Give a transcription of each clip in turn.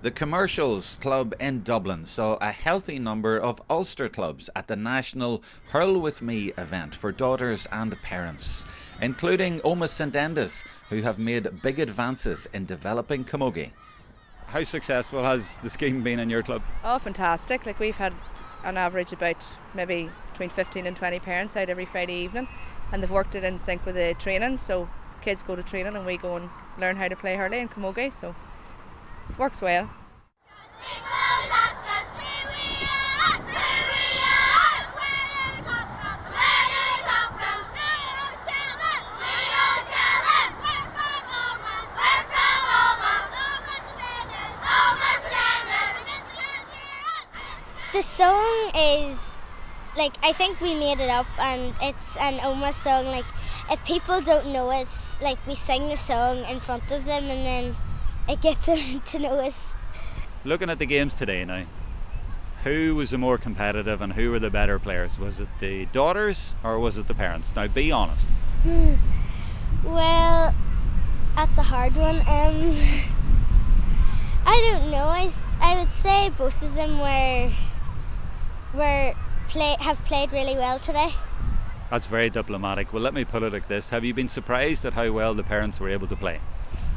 The Commercials Club in Dublin saw a healthy number of Ulster clubs at the national Hurl With Me event for daughters and parents, including Oma St Enda's, who have made big advances in developing Camogie. How successful has the scheme been in your club? Oh, fantastic. Like, we've had on average about maybe between 15 and 20 parents out every Friday evening, and they've worked it in sync with the training, so kids go to training and we go and learn how to play hurley and Camogie, so it works well. The song is, like, I think we made it up, and it's an Oma song. Like, if people don't know us, like, we sing the song in front of them and then it gets them to know us. Looking at the games today now, who was the more competitive and who were the better players? Was it the daughters or was it the parents? Now be honest. Well, that's a hard one. I don't know. I would say both of them have played really well today. That's very diplomatic. Well, let me put it like this. Have you been surprised at how well the parents were able to play?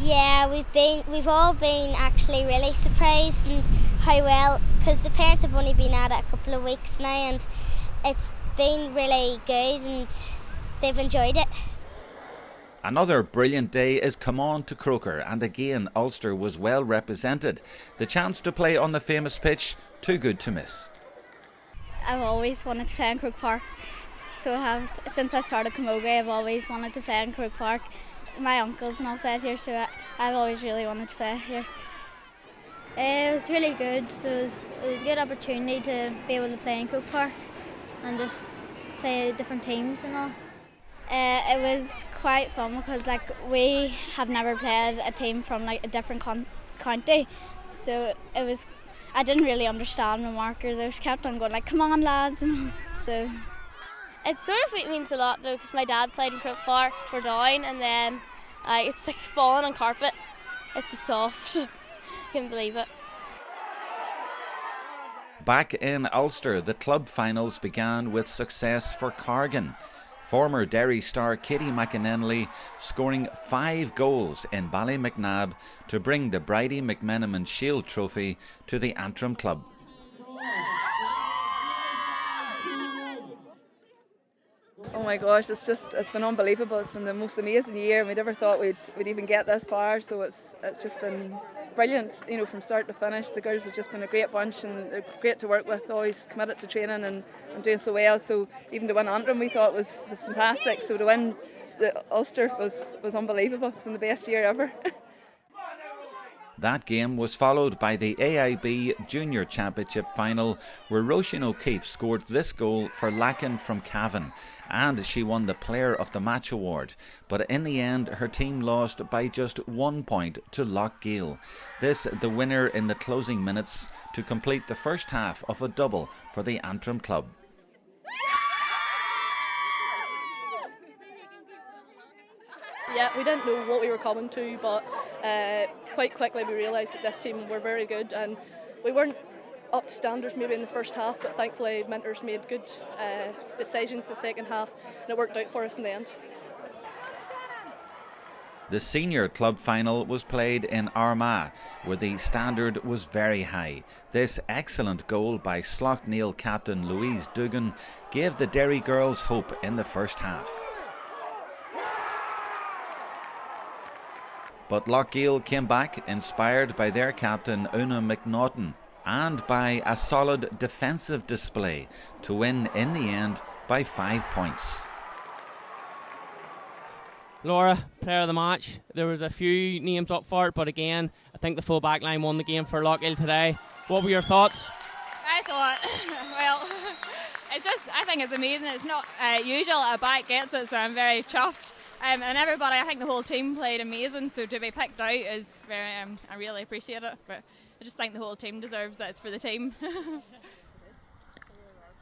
Yeah, we've all been actually really surprised and how well, because the parents have only been at it a couple of weeks now and it's been really good and they've enjoyed it. Another brilliant day is come on to Croker, and again Ulster was well represented. The chance to play on the famous pitch, too good to miss. I've always wanted to play in Croke Park, so since I started Camogie I've always wanted to play in Croke Park. My uncles and all played here, so I've always really wanted to play here. It was really good, so it was a good opportunity to be able to play in Croke Park and just play different teams and all. It was quite fun because, like, we have never played a team from, like, a different county, so I didn't really understand my markers. I just kept on going, like, come on lads, and so it sort of means a lot though, because my dad played in Croke Park for Down, and then it's like falling on carpet. It's soft. Couldn't believe it. Back in Ulster, the club finals began with success for Cargan. Former Derry star Katie McAnenley scoring 5 goals in Ballymacnab to bring the Bridie McMenamin Shield Trophy to the Antrim club. Oh my gosh, it's been unbelievable. It's been the most amazing year, and we never thought we'd even get this far, so it's just been brilliant, you know, from start to finish. The girls have just been a great bunch and they're great to work with, always committed to training and doing so well. So even to win Antrim we thought was fantastic, so to win the Ulster was unbelievable. It's been the best year ever. That game was followed by the AIB Junior Championship final, where Roisin O'Keefe scored this goal for Lacken from Cavan, and she won the Player of the Match award. But in the end, her team lost by just 1 point to Lochgiel. This the winner in the closing minutes to complete the first half of a double for the Antrim club. Yeah, we didn't know what we were coming to, but quite quickly we realised that this team were very good, and we weren't up to standards maybe in the first half, but thankfully Minters made good decisions the second half and it worked out for us in the end. The senior club final was played in Armagh, where the standard was very high. This excellent goal by Slough-Neil captain Louise Dugan gave the Derry girls hope in the first half. But Lochgiel came back, inspired by their captain Una McNaughton and by a solid defensive display to win in the end by 5 points. Laura, player of the match. There was a few names up for it, but again, I think the full back line won the game for Lochgiel today. What were your thoughts? I thought, well, I think it's amazing. It's not usual a back gets it, so I'm very chuffed. And everybody, I think the whole team played amazing, so to be picked out is very, I really appreciate it. But I just think the whole team deserves that. It's for the team.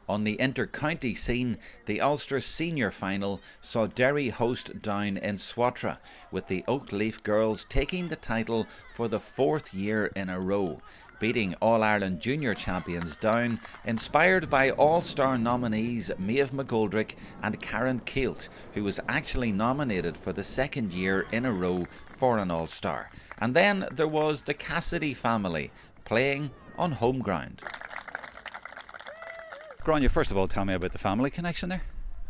On the inter-county scene, the Ulster Senior Final saw Derry host Down in Swatra, with the Oakleaf girls taking the title for the 4th year in a row, beating All-Ireland Junior champions Down, inspired by All-Star nominees Maeve McGoldrick and Karen Keelt, who was actually nominated for the 2nd year in a row for an All-Star. And then there was the Cassidy family, playing on home ground. Grania, first of all, tell me about the family connection there.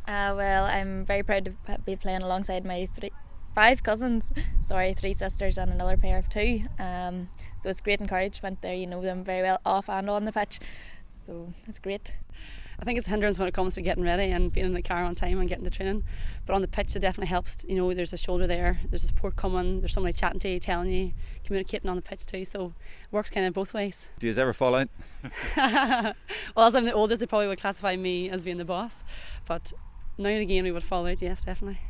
Well, I'm very proud to be playing alongside my 3 sisters and another pair of 2. So it's great encouragement there. You know them very well off and on the pitch, so it's great. I think it's a hindrance when it comes to getting ready and being in the car on time and getting to training. But on the pitch, it definitely helps. You know, there's a shoulder there, there's a support coming, there's somebody chatting to you, telling you, communicating on the pitch too. So it works kind of both ways. Do you ever fall out? Well, as I'm the oldest, they probably would classify me as being the boss. But now and again, we would fall out, yes, definitely.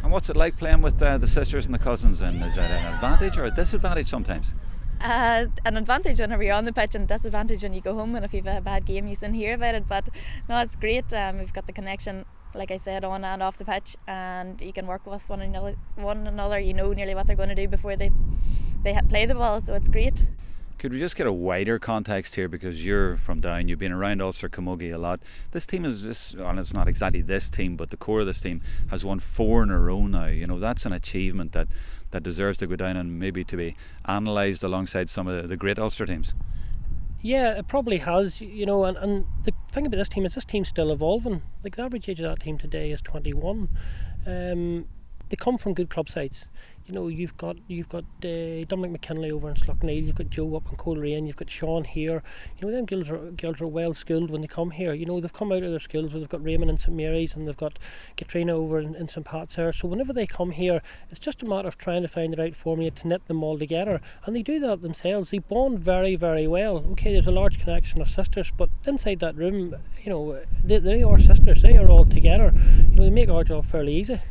And what's it like playing with the sisters and the cousins? And is that an advantage or a disadvantage sometimes? An advantage whenever you're on the pitch, and disadvantage when you go home, and if you've a bad game you soon hear about it. But no, it's great. We've got the connection, like I said, on and off the pitch, and you can work with one another. You know nearly what they're going to do before they play the ball, so it's great. Could we just get a wider context here, because you're from Down, you've been around Ulster Camogie a lot. This team and it's not exactly this team, but the core of this team has won 4 in a row now. You know, that's an achievement that deserves to go down and maybe to be analysed alongside some of the great Ulster teams. Yeah, it probably has, you know, and the thing about this team is this team's still evolving. Like, the average age of that team today is 21. They come from good club sides. You know, you've got Dominic McKinley over in Sluckneil, you've got Joe up in Coleraine, you've got Sean here. You know, them girls are well skilled when they come here. You know, they've come out of their schools. They've got Raymond in St Mary's, and they've got Katrina over in St Pat's here. So whenever they come here, it's just a matter of trying to find the right formula to knit them all together, and they do that themselves. They bond very, very well. Okay, there's a large connection of sisters, but inside that room, you know, they are sisters. They are all together. You know, they make our job fairly easy.